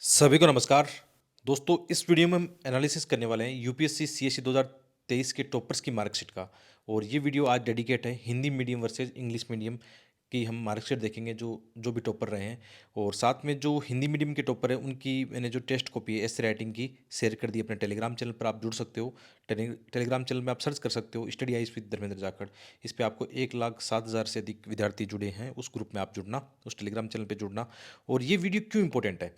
सभी को नमस्कार। दोस्तों, इस वीडियो में हम एनालिसिस करने वाले हैं यूपीएससी सीएसई 2023 के टॉपर्स की मार्कशीट का। और ये वीडियो आज डेडिकेट है Hindi medium versus English medium की। हम मार्कशीट देखेंगे जो जो भी टॉपर रहे हैं, और साथ में जो हिंदी मीडियम के टॉपर है उनकी मैंने जो टेस्ट कॉपी है एस राइटिंग की शेयर कर दी अपने टेलीग्राम चैनल पर। आप जुड़ सकते हो। टेलीग्राम चैनल में आप सर्च कर सकते हो study eyes with Dharmendra Jakhar. इस पर आपको 1,07,000 से अधिक विद्यार्थी जुड़े हैं। उस ग्रुप में आप जुड़ना, उस टेलीग्राम चैनल पर जुड़ना। और ये वीडियो क्यों इंपॉर्टेंट है?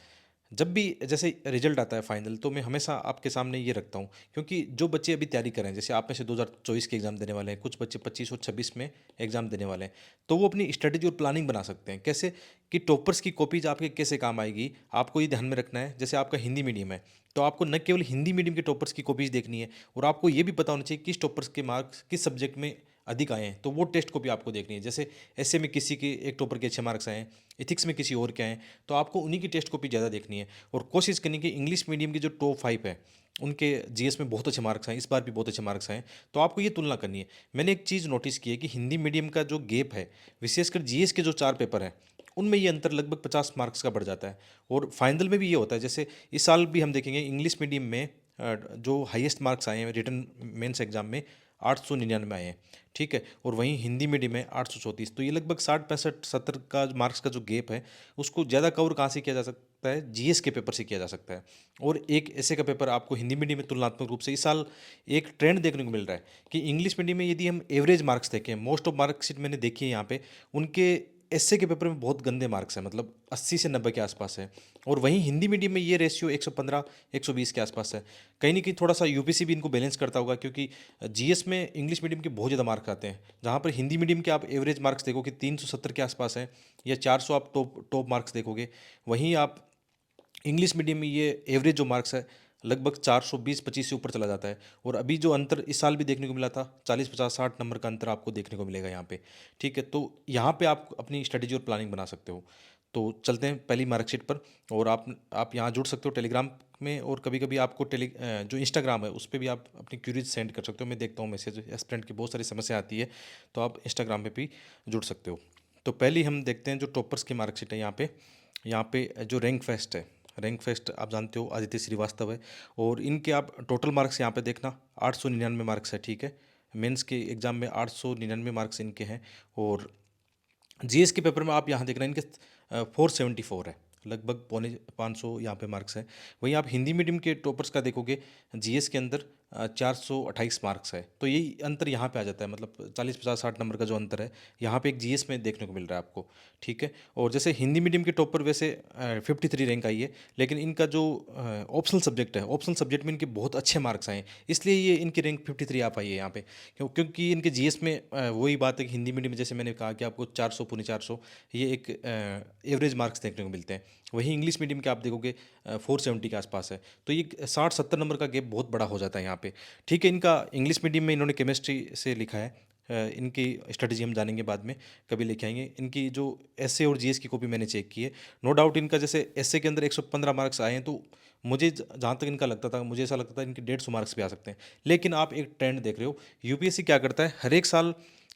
जब भी जैसे रिजल्ट आता है फाइनल, तो मैं हमेशा आपके सामने ये रखता हूँ, क्योंकि जो बच्चे अभी तैयारी कर रहे हैं, जैसे आप में से 2024 के एग्ज़ाम देने वाले हैं, कुछ बच्चे 25 और 26 में एग्ज़ाम देने वाले हैं, तो वो अपनी स्ट्रेटेजी और प्लानिंग बना सकते हैं। कैसे? कि टॉपर्स की कॉपीज आपके कैसे काम आएगी, आपको ये ध्यान में रखना है। जैसे आपका हिंदी मीडियम है, तो आपको न केवल हिंदी मीडियम के टॉपर्स की कॉपीज देखनी है, और आपको ये भी पता होना चाहिए किस टॉपर्स के मार्क्स किस सब्जेक्ट में अधिक आए हैं, तो वो टेस्ट कॉपी आपको देखनी है। जैसे ऐसे में किसी के एक टॉपर के अच्छे मार्क्स आए हैं, इथिक्स में किसी और के आए हैं, तो आपको उन्हीं की टेस्ट कॉपी ज़्यादा देखनी है। और कोशिश करनी कि इंग्लिश मीडियम के जो टॉप 5 है उनके जीएस में बहुत अच्छे मार्क्स आए, इस बार भी बहुत अच्छे मार्क्स आए, तो आपको ये तुलना करनी है। मैंने एक चीज़ नोटिस की है कि हिंदी मीडियम का जो गैप है, विशेषकर जीएस के जो 4 पेपर हैं, उनमें ये अंतर लगभग 50 मार्क्स का बढ़ जाता है। और फाइनल में भी ये होता है। जैसे इस साल भी हम देखेंगे इंग्लिश मीडियम में जो हाईएस्ट मार्क्स आए हैं रिटर्न मेंस एग्जाम में 899 आए हैं, ठीक है। और वहीं हिंदी मीडियम में 834। तो ये लगभग 60, 65, 70 का मार्क्स का जो गैप है, उसको ज़्यादा कवर कहाँ से किया जा सकता है? जीएस के पेपर से किया जा सकता है। और एक ऐसे का पेपर आपको हिंदी मीडियम में तुलनात्मक रूप से इस साल एक ट्रेंड देखने को मिल रहा है कि इंग्लिश मीडियम में यदि हम एवरेज मार्क्स देखें, मोस्ट ऑफ मार्कशीट मैंने देखी है यहाँ पे, उनके एसए के पेपर में बहुत गंदे मार्क्स हैं, मतलब 80 से 90 के आसपास है। और वहीं हिंदी मीडियम में ये रेशियो 115 120 के आसपास है। कहीं ना कहीं थोड़ा सा यूपीसी भी इनको बैलेंस करता होगा, क्योंकि जीएस में इंग्लिश मीडियम के बहुत ज़्यादा मार्क्स आते हैं, जहाँ पर हिंदी मीडियम के आप एवरेज मार्क्स देखोगे 370 के आसपास है, या 400 आप टॉप टॉप मार्क्स देखोगे। वहीं आप इंग्लिश मीडियम में ये एवरेज जो मार्क्स है लगभग 420-25 से ऊपर चला जाता है। और अभी जो अंतर इस साल भी देखने को मिला था, 40-50-60 नंबर का अंतर आपको देखने को मिलेगा यहाँ पे, ठीक है। तो यहाँ पे आप अपनी स्ट्रेटेजी और प्लानिंग बना सकते हो। तो चलते हैं पहली मार्कशीट पर। और आप यहाँ जुड़ सकते हो टेलीग्राम में, और कभी कभी आपको जो इंस्टाग्राम है उस पर भी आप अपनी क्यूरीज सेंड कर सकते हो। मैं देखता हूँ मैसेज, एस्पिरेंट की बहुत सारी समस्या आती है, तो आप इंस्टाग्राम पे भी जुड़ सकते हो। तो पहली हम देखते हैं जो टॉपर्स की मार्कशीट है। यहाँ पे जो रैंक फेस्ट है, रैंक फेस्ट आप जानते हो आदित्य श्रीवास्तव है। और इनके आप टोटल मार्क्स यहाँ पे देखना, 899 मार्क्स है, ठीक है। मेंस के एग्जाम में 899 मार्क्स इनके हैं। और जीएस के पेपर में आप यहाँ देखना इनके 474 है, लगभग 450 यहाँ पे मार्क्स है। वहीं आप हिंदी मीडियम के टॉपर्स का देखोगे, जीएस के अंदर 428 मार्क्स है। तो यही अंतर यहाँ पे आ जाता है, मतलब 40-50-60 नंबर का जो अंतर है यहाँ पे एक जीएस में देखने को मिल रहा है आपको, ठीक है। और जैसे हिंदी मीडियम के टॉपर वैसे 53 रैंक आई है, लेकिन इनका जो ऑप्शनल सब्जेक्ट है, ऑप्शनल सब्जेक्ट में इनके बहुत अच्छे मार्क्स आए हैं, इसलिए ये इनकी रैंक 53 आ पाई है यहाँ पे। क्योंकि इनके जीएस में वही बात है कि हिंदी मीडियम में जैसे मैंने कहा कि आपको 400 पौने 400 ये एक एवरेज मार्क्स देखने को मिलते हैं। वहीं इंग्लिश मीडियम के आप देखोगे 470 के आसपास है। तो ये 60-70 नंबर का गैप बहुत बड़ा हो जाता है यहाँ पे, ठीक है। इनका इंग्लिश मीडियम में इन्होंने केमिस्ट्री से लिखा है। इनकी स्ट्रेटजी हम जानेंगे बाद में, कभी लेके आएंगे। इनकी जो एसए और जीएस की कॉपी मैंने चेक की है, नो डाउट इनका जैसे एसए के अंदर 115 मार्क्स आए हैं, तो मुझे जहाँ तक इनका लगता था, मुझे ऐसा लगता था इनके 150 मार्क्स भी आ सकते हैं। लेकिन आप एक ट्रेंड देख रहे हो, यूपीएससी क्या करता है, हर एक साल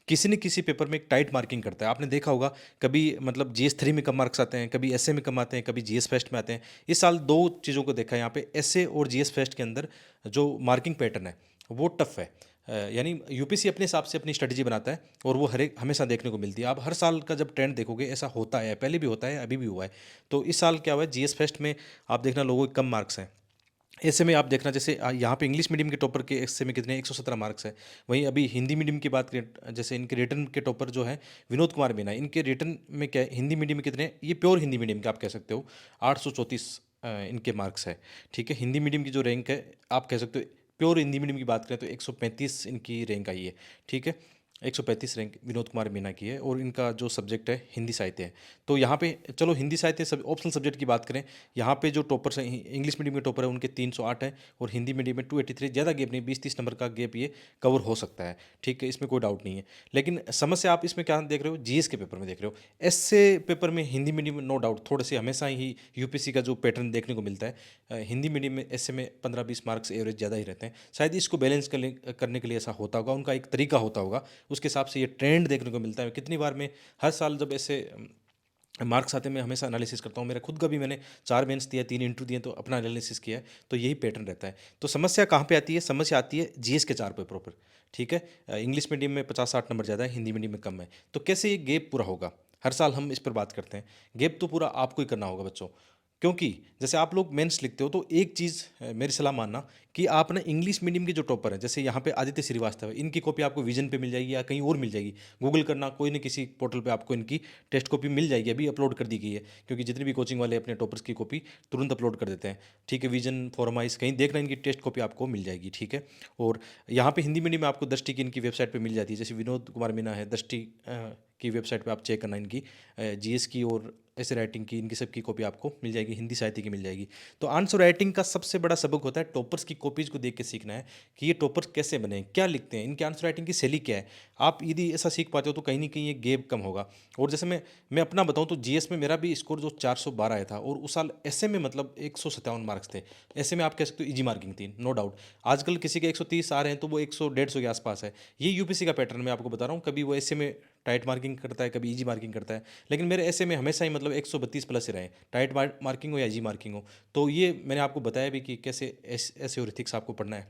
किसी न किसी पेपर में एक टाइट मार्किंग करता है। आपने देखा होगा, कभी मतलब जीएस 3 में कम मार्क्स आते हैं, कभी एसए में कम आते हैं, कभी जीएस फेस्ट में आते हैं। इस साल दो चीज़ों को देखा है यहाँ पे, एसए और जीएस फेस्ट के अंदर जो मार्किंग पैटर्न है वो टफ है। यानी यूपीसी अपने हिसाब से अपनी स्ट्रेटजी बनाता है, और वो हर एक हमेशा देखने को मिलती है। आप हर साल का जब ट्रेंड देखोगे ऐसा होता है, पहले भी होता है, अभी भी हुआ है। तो इस साल क्या हुआ है, जीएस फेस्ट में आप देखना लोगों के कम मार्क्स हैं। ऐसे में आप देखना, जैसे यहाँ पे इंग्लिश मीडियम के टॉपर के ऐसे में कितने 117 मार्क्स है। वहीं अभी हिंदी मीडियम की बात करें, जैसे इनके रिटर्न के टॉपर जो है विनोद कुमार मीना, इनके रिटर्न में क्या है, हिंदी मीडियम में कितने हैं? ये प्योर हिंदी मीडियम के आप कह सकते हो 834 इनके मार्क्स है, ठीक है। हिंदी मीडियम की जो रैंक है आप कह सकते हो, प्योर हिंदी मीडियम की बात करें तो 135 इनकी रैंक आई है, ठीक है। 135 रैंक विनोद कुमार मीना की है, और इनका जो सब्जेक्ट है हिंदी साहित्य है। तो यहाँ पे चलो हिंदी साहित्य सब ऑप्शनल सब्जेक्ट की बात करें, यहाँ पे जो टॉपर्स हैं इंग्लिश मीडियम के टॉपर है उनके 308 हैं, और हिंदी मीडियम में 283। ज़्यादा गैप नहीं, 20-30 नंबर का गैप ये कवर हो सकता है, ठीक है, इसमें कोई डाउट नहीं है। लेकिन समस्या आप इसमें क्या देख रहे हो, जीएस के पेपर में देख रहे हो। एसए पेपर में हिंदी मीडियम में नो डाउट थोड़े से हमेशा ही यूपीसी का जो पैटर्न देखने को मिलता है, हिंदी मीडियम में एसए में 15-20 मार्क्स एवरेज ज़्यादा ही रहते हैं। शायद इसको बैलेंस करने के लिए ऐसा होता होगा, उनका एक तरीका होता होगा, उसके हिसाब से ये ट्रेंड देखने को मिलता है। कितनी बार में हर साल जब ऐसे मार्क्स आते हैं मैं हमेशा एनालिसिस करता हूँ। मेरा खुद का भी मैंने 4 मेंस दिया, 3 इंटरव्यू दिए तो अपना एनालिसिस किया है, तो यही पैटर्न रहता है। तो समस्या कहाँ पे आती है? समस्या आती है जीएस के 4 पेपरों पर, ठीक है? इंग्लिश मीडियम में 50-60 नंबर ज़्यादा है, हिंदी मीडियम में कम है। तो कैसे ये गैप पूरा होगा? हर साल हम इस पर बात करते हैं। गैप तो पूरा आपको ही करना होगा बच्चों, क्योंकि जैसे आप लोग मेंस लिखते हो तो एक चीज़ मेरी सलाह मानना कि आप ना इंग्लिश मीडियम के जो टॉपर हैं, जैसे यहाँ पे आदित्य श्रीवास्तव है, इनकी कॉपी आपको विजन पे मिल जाएगी या कहीं और मिल जाएगी। गूगल करना, कोई न किसी पोर्टल पे आपको इनकी टेस्ट कॉपी मिल जाएगी, अभी अपलोड कर दी गई है, क्योंकि जितने भी कोचिंग वाले अपने टॉपर्स की कॉपी तुरंत अपलोड कर देते हैं, ठीक है? विजन, फॉरमाइज, कहीं देखना इनकी टेस्ट कॉपी आपको मिल जाएगी, ठीक है? और यहाँ पे हिंदी मीडियम में आपको दृष्टि की इनकी वेबसाइट पे मिल जाती है, जैसे विनोद कुमार मीना है, दृष्टि की वेबसाइट पे आप चेक करना इनकी जीएस की और ऐसे राइटिंग की, इनकी सबकी कॉपी आपको मिल जाएगी, हिंदी साहित्य की मिल जाएगी। तो आंसर राइटिंग का सबसे बड़ा सबक होता है टॉपर्स की कॉपीज को देख के सीखना है कि ये टॉपर्स कैसे बने, क्या लिखते हैं, इनके आंसर राइटिंग की शैली क्या है। आप यदि ऐसा सीख पाते हो तो कहीं ना कहीं ये गैप कम होगा। और जैसे मैं अपना बताऊं तो जीएस में मेरा भी स्कोर जो 412 आया था, और उस साल ऐसे में मतलब 157 मार्क्स थे। ऐसे में आप कह सकते हो इजी मार्किंग थी, नो डाउट। आजकल किसी के 130 आ रहे हैं तो वो 100-150 के आसपास है। ये यूपीसी का पैटर्न मैं आपको बता रहा हूँ, कभी वो ऐसे में टाइट मार्किंग करता है, कभी इजी मार्किंग करता है, लेकिन मेरे ऐसे में हमेशा ही मतलब 132 प्लस ही रहे, टाइट मार्किंग हो या इजी मार्किंग हो। तो ये मैंने आपको बताया भी कि कैसे ऐसे और एथिक्स आपको पढ़ना है,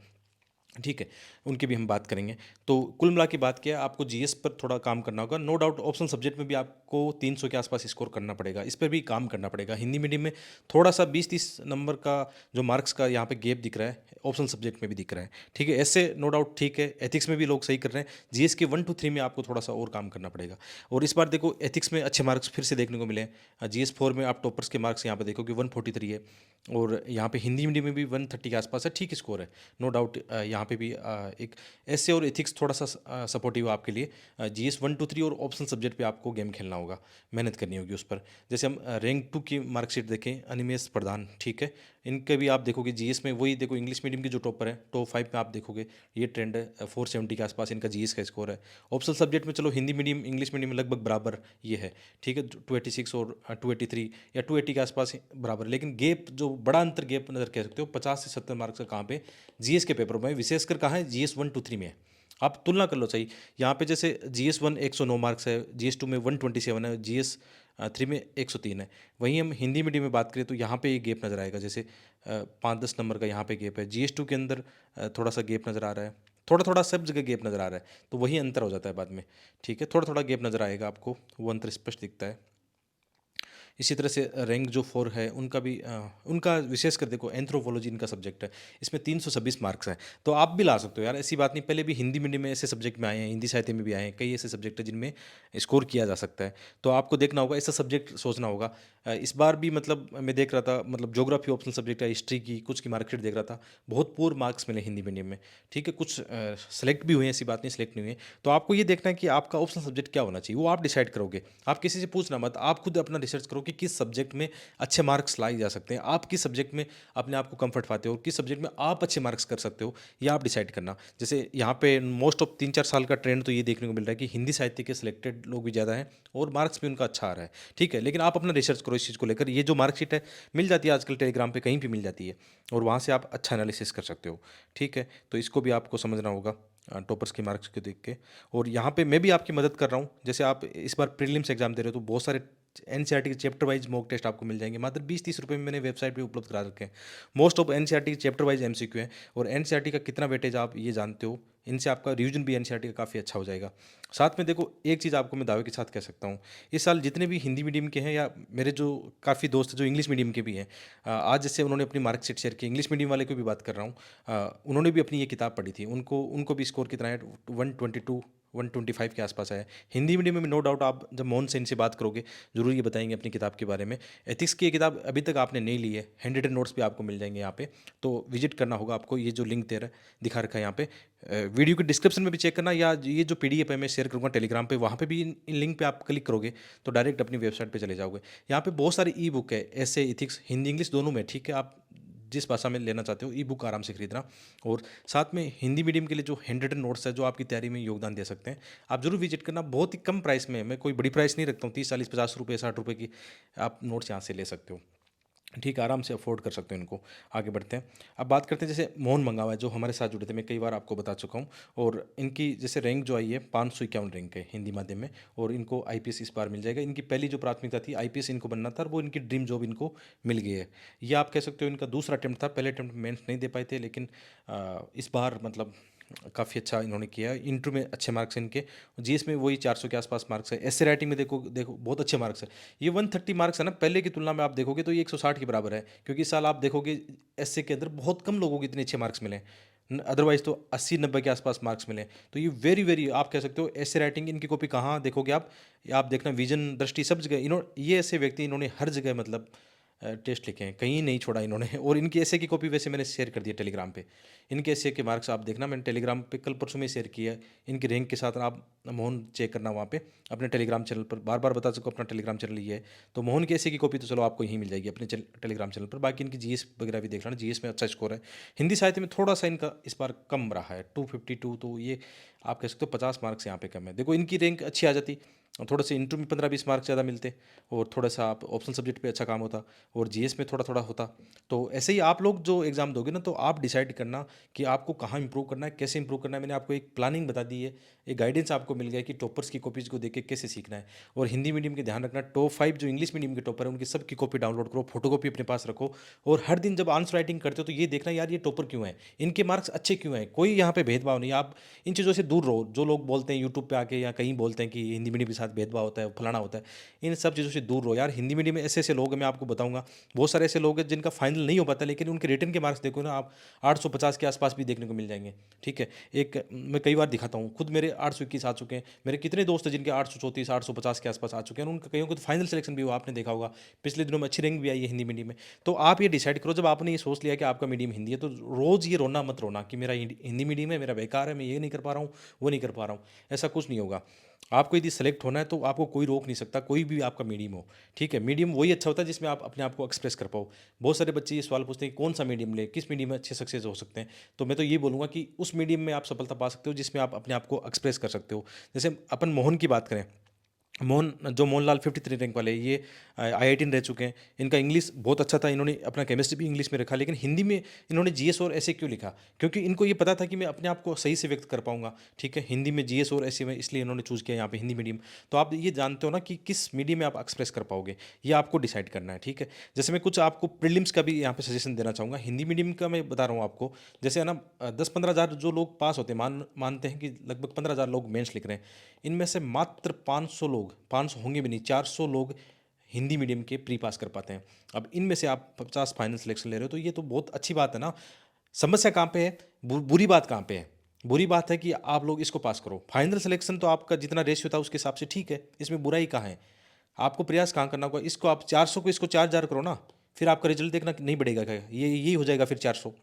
ठीक है? उनकी भी हम बात करेंगे। तो कुल मिला के बात किया, आपको जीएस पर थोड़ा काम करना होगा, नो डाउट। ऑप्शनल सब्जेक्ट में भी आपको 300 के आसपास स्कोर करना पड़ेगा, इस पर भी काम करना पड़ेगा। हिंदी मीडियम में थोड़ा सा 20-30 नंबर का जो मार्क्स का यहाँ पे गैप दिख रहा है, ऑप्शनल सब्जेक्ट में भी दिख रहा है, ठीक है? ऐसे नो डाउट ठीक है, एथिक्स में भी लोग सही कर रहे हैं। जीएस के 1 to 3 में आपको थोड़ा सा और काम करना पड़ेगा। और इस बार देखो एथिक्स में अच्छे मार्क्स फिर से देखने को मिले। जीएस 4 में आप टॉपर्स के मार्क्स यहाँ पे देखो कि 143 है, और यहाँ पे हिंदी मीडियम में भी 130 के आसपास है, ठीक स्कोर है, नो डाउट। यहाँ पे भी एक ऐसे और एथिक्स थोड़ा सा सपोर्टिव आपके लिए। जीएस 1 to 3 और ऑप्शनल सब्जेक्ट पे आपको गेम खेलना होगा, मेहनत करनी होगी उस पर। जैसे हम रैंक 2 की मार्कशीट देखें, अनिमेश प्रधान, ठीक है? इनके भी आप देखोगे जीएस में वही देखो, इंग्लिश मीडियम के जो टॉपर है टॉप 5 में आप देखोगे ये ट्रेंड है, 470 के आसपास इनका जीएस का स्कोर है। ऑप्शनल सब्जेक्ट में चलो हिंदी मीडियम इंग्लिश मीडियम में लगभग बराबर ये है, ठीक है? 286 और 283 या 280 के आसपास बराबर, लेकिन गेप जो बड़ा अंतर गेप नजर कह सकते हो 50 से 70 मार्क्स का कहाँ पे? जीएस के पेपर में, विशेषकर कहाँ है? जीएस 1 to 3 में है। आप तुलना कर लो सही, यहाँ पे जैसे जीएस 1 109 मार्क्स है, जीएस 2 में 127 है, जीएस 3 में 103 है। वहीं हम हिंदी मीडियम में बात करें तो यहाँ पे ये गैप नज़र आएगा, जैसे 5-10 नंबर का यहाँ पे गैप है। जीएस 2 के अंदर थोड़ा सा गैप नज़र आ रहा है, थोड़ा थोड़ा सब जगह गैप नज़र आ रहा है, तो वही अंतर हो जाता है बाद में, ठीक है? थोड़ा थोड़ा गैप नज़र आएगा आपको, वो अंतर स्पष्ट दिखता है। इसी तरह से रैंक जो 4 है उनका भी उनका विशेषकर देखो एंथ्रोपोलॉजी इनका सब्जेक्ट है, इसमें 326 मार्क्स हैं। तो आप भी ला सकते हो यार, ऐसी बात नहीं। पहले भी हिंदी मीडियम में ऐसे सब्जेक्ट में आए हैं, हिंदी साहित्य में भी आए हैं, कई ऐसे सब्जेक्ट हैं जिनमें स्कोर किया जा सकता है। तो आपको देखना होगा, ऐसा सब्जेक्ट सोचना होगा। इस बार भी मतलब मैं देख रहा था, मतलब ज्योग्राफी ऑप्शनल सब्जेक्ट है, हिस्ट्री की कुछ की मार्कशीट देख रहा था, बहुत पुअर मार्क्स मिले हिंदी मीडियम में, ठीक है? कुछ सेलेक्ट भी हुए हैं, ऐसी बात नहीं सेलेक्ट नहीं हुए। तो आपको ये देखना है कि आपका ऑप्शनल सब्जेक्ट क्या होना चाहिए, वो आप डिसाइड करोगे। आप किसी से पूछना मत, आप खुद अपना रिसर्च करो कि किस सब्जेक्ट में अच्छे मार्क्स लाए जा सकते हैं, आप किस सब्जेक्ट में अपने आप को कंफर्ट पाते हो, किस सब्जेक्ट में आप अच्छे मार्क्स कर सकते हो, ये आप डिसाइड करना। जैसे यहाँ पे मोस्ट ऑफ 3-4 साल का ट्रेंड तो ये देखने को मिल रहा है कि हिंदी साहित्य के सिलेक्टेड लोग भी ज़्यादा हैं और मार्क्स भी उनका अच्छा आ रहा है, ठीक है? लेकिन आप अपना रिसर्च करो इस चीज़ को लेकर। ये जो मार्कशीट है मिल जाती है आजकल टेलीग्राम पे, कहीं भी मिल जाती है, और वहाँ से आप अच्छा एनालिसिस कर सकते हो, ठीक है? तो इसको भी आपको समझना होगा टॉपर्स की मार्क्स को देख के। और यहाँ पे मैं भी आपकी मदद कर रहा हूँ, जैसे आप इस बार प्रीलिम्स एग्जाम दे रहे हो तो बहुत सारे एनसीईआरटी के चैप्टर वाइज मॉक टेस्ट आपको मिल जाएंगे, मात्र 20-30 रुपये में मैंने वेबसाइट पे उपलब्ध करा रखे हैं। मोस्ट ऑफ एनसीईआरटी के चैप्टर वाइज एमसीक्यू हैं, और एनसीईआरटी का कितना वेटेज आप ये जानते हो, इनसे आपका रिवीजन भी एनसीईआरटी का काफ़ी अच्छा हो जाएगा। साथ में देखो एक चीज़ आपको मैं दावे के साथ कह सकता हूँ, इस साल जितने भी हिंदी मीडियम के हैं या मेरे जो काफ़ी दोस्त हैं जो इंग्लिश मीडियम के भी हैं, आज जैसे उन्होंने अपनी मार्कशीट शेयर की, इंग्लिश मीडियम वाले को भी बात कर रहा हूँ, उन्होंने भी अपनी ये किताब पढ़ी थी, उनको उनको भी स्कोर कितना है? 122-125 के आसपास है। हिंदी मीडियम में नो डाउट आप जब मोहन सेन से बात करोगे ज़रूर ये बताएंगे अपनी किताब के बारे में। एथिक्स की ये किताब अभी तक आपने नहीं ली है, हैंड रिटन नोट्स भी आपको मिल जाएंगे यहाँ पे, तो विजिट करना होगा आपको। ये जो लिंक दे रहा है दिखा रखा है यहाँ पे, वीडियो के डिस्क्रिप्शन में भी चेक करना, या ये जो पीडीएफ है मैं शेयर करूँगा टेलीग्राम पे, वहाँ पे भी इन लिंक पे आप क्लिक करोगे तो डायरेक्ट अपनी वेबसाइट पे चले जाओगे। यहाँ पे बहुत सारी ई बुक है, ऐसे इथिक्स हिंदी इंग्लिश दोनों में, ठीक है? आप जिस भाषा में लेना चाहते हो ई बुक आराम से खरीदना। और साथ में हिंदी मीडियम के लिए जो हैंड रिटन नोट्स है जो आपकी तैयारी में योगदान दे सकते हैं, आप जरूर विजिट करना। बहुत ही कम प्राइस में, मैं कोई बड़ी प्राइस नहीं रखता हूँ, 30-40-50 रुपये 60 रुपये की आप नोट्स यहाँ से ले सकते हो। ठीक है, आराम से अफ़ोर्ड कर सकते हो इनको। आगे बढ़ते हैं। अब बात करते हैं जैसे मोहन मंगावा है, जो हमारे साथ जुड़े थे, मैं कई बार आपको बता चुका हूँ। और इनकी जैसे रैंक जो आई है 551 रैंक है हिंदी माध्यम में, और इनको आईपीएस इस बार मिल जाएगा। इनकी पहली जो प्राथमिकता थी आईपीएस इनको बनना था, और वो इनकी ड्रीम जॉब इनको मिल गई है। ये आप कह सकते हो इनका दूसरा अटेम्प्ट था, पहले अटेम्प्ट मेंस नहीं दे पाए थे, लेकिन इस बार मतलब काफ़ी अच्छा इन्होंने किया। इंटरव्यू में अच्छे मार्क्स हैं इनके। जीएस में वही 400 के आसपास मार्क्स है। एसए राइटिंग में देखो देखो बहुत अच्छे मार्क्स है। ये 130 मार्क्स है ना, पहले की तुलना में आप देखोगे तो ये 160 के बराबर है, क्योंकि इस साल आप देखोगे एसए के अंदर बहुत कम लोगों को इतने अच्छे मार्क्स मिले। अदरवाइज तो 80-90 के आसपास मार्क्स मिले। तो ये वेरी वेरी आप कह सकते हो एसए राइटिंग इनकी कॉपी कहाँ देखोगे आप देखना विजन दृष्टि सब जगह इन्होंने, ये ऐसे व्यक्ति इन्होंने हर जगह मतलब टेस्ट लिखे हैं, कहीं नहीं छोड़ा इन्होंने। और इनकी एसए की कॉपी वैसे मैंने शेयर कर दी है टेलीग्राम पे। इनके एसए के मार्क्स आप देखना, मैंने टेलीग्राम पे कल परसों में शेयर किया है इनकी रैंक के साथ। आप मोहन चेक करना वहाँ पे अपने टेलीग्राम चैनल पर, बार बार बता सको अपना टेलीग्राम चैनल ये है। तो मोहन के एसए की कॉपी तो चलो आपको यहीं मिल जाएगी अपने टेलीग्राम चैनल पर। बाकी इनकी जीएस वगैरह भी देख लेना, जीएस में अच्छा स्कोर है। हिंदी साहित्य में थोड़ा सा इनका इस बार कम रहा है 252, तो ये आप कह सकते हो 50 मार्क्स यहाँ पे कम है। देखो इनकी रैंक अच्छी आ जाती और थोड़ा सा इंटरव्यू में 15-20 मार्क्स ज़्यादा मिलते, और थोड़ा सा आप ऑप्शनल सब्जेक्ट पे अच्छा काम होता, और जीएस में थोड़ा थोड़ा होता। तो ऐसे ही आप लोग जो एग्ज़ाम दोगे ना, तो आप डिसाइड करना कि आपको कहाँ इंप्रूव करना है, कैसे इंप्रूव करना है। मैंने आपको एक प्लानिंग बता दी है, एक गाइडेंस आपको मिल गया कि टॉपर्स की कॉपीज़ को देख के कैसे सीखना है। और हिंदी मीडियम के ध्यान रखना, टॉप 5 जो इंग्लिश मीडियम के टॉपर है उनकी सबकी कॉपी डाउनलोड करो, फोटोकॉपी अपने पास रखो। और हर दिन जब आंसर राइटिंग करते हो तो ये देखना यार ये टॉपर क्यों है, इनके मार्क्स अच्छे क्यों हैं। कोई यहाँ पे भेदभाव नहीं, आप इन चीज़ों से दूर रहो। जो लोग बोलते हैं यूट्यूब पे आके या कहीं बोलते हैं कि हिंदी मीडियम के साथ भेदभाव होता है, फलाना होता है, इन सब चीज़ों से दूर रहो यार। हिंदी मीडियम में ऐसे ऐसे लोग हैं, मैं आपको बताऊंगा बहुत सारे ऐसे लोग हैं जिनका फाइनल नहीं हो पाता, लेकिन उनके रिटर्न के मार्क्स देखो ना आप, 850 के आसपास भी देखने को मिल जाएंगे। ठीक है, एक मैं कई बार दिखाता हूँ, खुद मेरे 821 आ चुके हैं। मेरे कितने दोस्त हैं जिनके 834 850 के आसपास आ चुके हैं, उनका कईयों को तो फाइनल सिलेक्शन भी हुआ, आपने देखा होगा। पिछले दिनों में अच्छी रैंक भी आई है हिंदी मीडियम में। तो आप ये डिसाइड करो, जब आपने ये सोच लिया कि आपका मीडियम हिंदी है, तो रोज़ ये रोना मत रोना कि मेरा हिंदी मीडियम है, मेरा बेकार है, मैं ये नहीं कर पा रहा हूँ, वो नहीं कर पा रहा हूँ। ऐसा कुछ नहीं होगा। आपको यदि सेलेक्ट होना है तो आपको कोई रोक नहीं सकता, कोई भी आपका मीडियम हो। ठीक है, मीडियम वही अच्छा होता है जिसमें आप अपने आप को एक्सप्रेस कर पाओ। बहुत सारे बच्चे ये सवाल पूछते हैं कि कौन सा मीडियम ले, किस मीडियम में अच्छे सक्सेस हो सकते हैं। तो मैं तो ये बोलूँगा कि उस मीडियम में आप सफलता पा सकते हो जिसमें आप अपने आप को एक्सप्रेस कर सकते हो। जैसे अपन मोहन की बात करें, मोहनलाल 53 रैंक वाले, ये आईआईटी रह चुके हैं। इनका इंग्लिश बहुत अच्छा था, इन्होंने अपना केमिस्ट्री भी इंग्लिश में रखा, लेकिन हिंदी में इन्होंने जीएस और ऐसे क्यों लिखा, क्योंकि इनको ये पता था कि मैं अपने आप को सही से व्यक्त कर पाऊंगा। ठीक है, हिंदी में जीएस और ऐसे में, इसलिए इन्होंने चूज़ किया यहाँ पे हिंदी मीडियम। तो आप ये जानते हो ना कि किस मीडियम में आप एक्सप्रेस कर पाओगे, ये आपको डिसाइड करना है। ठीक है, जैसे मैं कुछ आपको प्रीलिम्स का भी यहाँ पे सजेशन देना चाहूँगा। हिंदी मीडियम का मैं बता रहा हूँ आपको, जैसे है ना 10-15 हज़ार जो लोग पास होते हैं, मानते हैं कि लगभग 15 हज़ार लोग मेंस लिख रहे हैं, इनमें से मात्र 500 लोग, 500 होंगे भी नहीं, 400 लोग हिंदी मीडियम के प्री पास कर पाते हैं। अब इनमें से आप 50 फाइनल सिलेक्शन ले रहे हो, तो ये तो बहुत अच्छी बात है ना। समस्या कहाँ पे है, बुरी बात कहाँ पे है? बुरी बात है कि आप लोग इसको पास करो, फाइनल सिलेक्शन तो आपका जितना रेशियो था उसके हिसाब से ठीक है, इसमें बुराई कहाँ है? आपको प्रयास कहाँ करना होगा, इसको आप 400 को इसको 4000 करो ना, फिर आपका रिजल्ट देखना कि नहीं बढ़ेगा क्या, ये यही हो जाएगा फिर 400।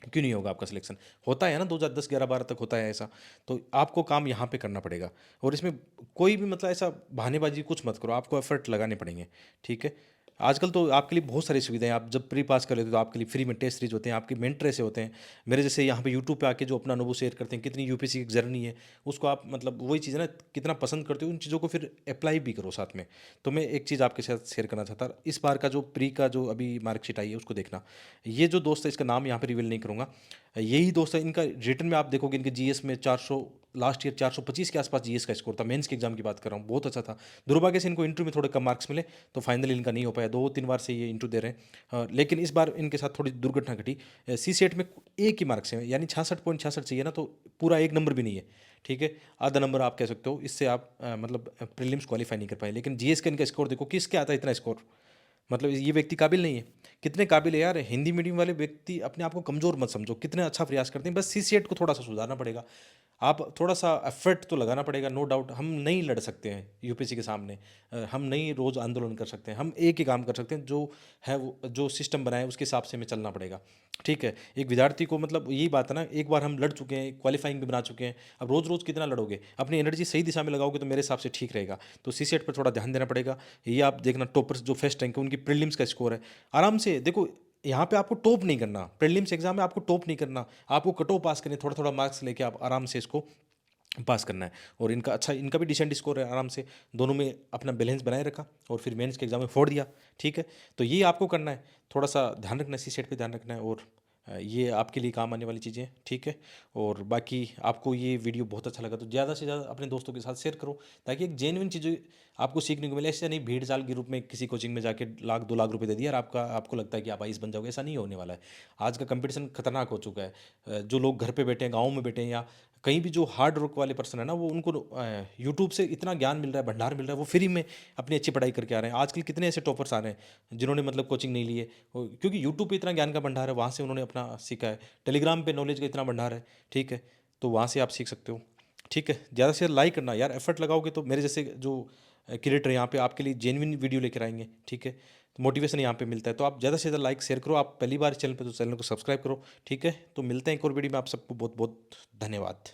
क्यों नहीं होगा आपका सिलेक्शन? होता है ना 2010 11 12 तक होता है ऐसा। तो आपको काम यहाँ पे करना पड़ेगा, और इसमें कोई भी मतलब ऐसा बहानेबाजी कुछ मत करो, आपको एफर्ट लगाने पड़ेंगे। ठीक है, आजकल तो आपके लिए बहुत सारी सुविधाएं, आप जब प्री पास कर लेते हो तो आपके लिए फ्री में टेस्ट सीरीज होते हैं, आपके मेंटर ऐसे होते हैं मेरे जैसे, यहाँ पे यूट्यूब पे आके जो अपना अनुभव शेयर करते हैं, कितनी यूपीएससी की जर्नी है उसको आप मतलब वही चीज़ है ना, कितना पसंद करते हो उन चीज़ों को, फिर अप्लाई भी करो साथ में। तो मैं एक चीज़ आपके साथ शेयर करना चाहता, इस बार का जो प्री का जो अभी मार्कशीट आई है उसको देखना। ये जो दोस्त है, इसका नाम यहाँ पे रिवील नहीं करूँगा, यही दोस्त है, इनका रिटर्न में आप देखोगे इनके जीएस में 400, लास्ट ईयर 425 के आसपास जीएस का स्कोर था, मेंस के एग्जाम की बात कर रहा हूँ, बहुत अच्छा था। दुर्भाग्य से इनको इंटरव्यू में थोड़े कम मार्क्स मिले, तो फाइनली इनका नहीं हो पाया, 2-3 बार से ये इंटरव्यू दे रहे हैं। लेकिन इस बार इनके साथ थोड़ी दुर्घटना घटी। सी सेट में एक ही मार्क्स है, यानी 66.66 चाहिए ना, तो पूरा एक नंबर भी नहीं है। ठीक है, आधा नंबर आप कह सकते हो, इससे आप मतलब प्रीलिम्स क्वालिफाई नहीं कर पाए। लेकिन जीएस का इनका स्कोर देखो, किसके आता है इतना स्कोर, मतलब ये व्यक्ति काबिल नहीं है। कितने काबिल है यार, हिंदी मीडियम वाले व्यक्ति अपने आप को कमज़ोर मत समझो, कितने अच्छा प्रयास करते हैं। बस सी सेट को थोड़ा सा सुधारना पड़ेगा, आप थोड़ा सा एफर्ट तो लगाना पड़ेगा, नो डाउट। हम नहीं लड़ सकते हैं यूपीएससी के सामने, हम नहीं रोज़ आंदोलन कर सकते हैं, हम एक ही काम कर सकते हैं, जो है वो जो सिस्टम बनाए उसके हिसाब से हमें चलना पड़ेगा। ठीक है, एक विद्यार्थी को मतलब यही बात है ना, एक बार हम लड़ चुके हैं, क्वालिफाइंग भी बना चुके हैं, अब रोज़ रोज़ कितना लड़ोगे, अपनी एनर्जी सही दिशा में लगाओगे तो मेरे हिसाब से ठीक रहेगा। तो सी सेट पर थोड़ा ध्यान देना पड़ेगा। ये आप देखना, टॉपर्स जो फर्स्ट रैंक है उनकी प्रीलिम्स का स्कोर है, आराम से देखो। यहाँ पे आपको टॉप नहीं करना, प्रीलिम्स एग्जाम में आपको टॉप नहीं करना, आपको कट ऑफ पास करने, थोड़ा थोड़ा मार्क्स लेके आप आराम से इसको पास करना है। और इनका अच्छा, इनका भी डिसेंट स्कोर है, आराम से दोनों में अपना बैलेंस बनाए रखा और फिर मेंस के एग्जाम में फोड़ दिया। ठीक है, तो ये आपको करना है, थोड़ा सा ध्यान रखना है, इसी सेट पे ध्यान रखना है, और ये आपके लिए काम आने वाली चीज़ें हैं। ठीक है, और बाकी आपको ये वीडियो बहुत अच्छा लगा तो ज़्यादा से ज़्यादा अपने दोस्तों के साथ शेयर करो, ताकि एक जेन्युइन चीज़ें आपको सीखने को मिले। ऐसा नहीं भीड़ चाल के रूप में किसी कोचिंग में जाके लाख 2 लाख रुपए दे दिया और आपको लगता है कि आप आईएएस बन जाओगे, ऐसा नहीं होने वाला है। आज का कंपटीशन खतरनाक हो चुका है। जो लोग घर पे बैठे हैं, गाँव में बैठे हैं, या कहीं भी जो हार्ड वर्क वाले पर्सन है ना, वो उनको यूट्यूब से इतना ज्ञान मिल रहा है, भंडार मिल रहा है, वो फ्री में अपनी अच्छी पढ़ाई करके आ रहे हैं। आजकल कितने ऐसे टॉपर्स आ रहे हैं जिन्होंने मतलब कोचिंग नहीं ली है, क्योंकि यूट्यूब पे इतना ज्ञान का भंडार है, वहाँ से उन्होंने अपना सीखा है। टेलीग्राम पे नॉलेज का इतना भंडार है। ठीक है, तो वहाँ से आप सीख सकते हो। ठीक है, ज़्यादा से ज़्यादा लाइक करना यार, एफर्ट लगाओगे तो मेरे जैसे जो क्रिएटर यहाँ पे आपके लिए जेन्युइन वीडियो लेकर आएंगे। ठीक है, तो मोटिवेशन यहाँ पे मिलता है, तो आप ज़्यादा से ज़्यादा लाइक शेयर करो। आप पहली बार इस चैनल पे तो चैनल को सब्सक्राइब करो। ठीक है, तो मिलते हैं एक और वीडियो में। आप सबको बहुत बहुत धन्यवाद।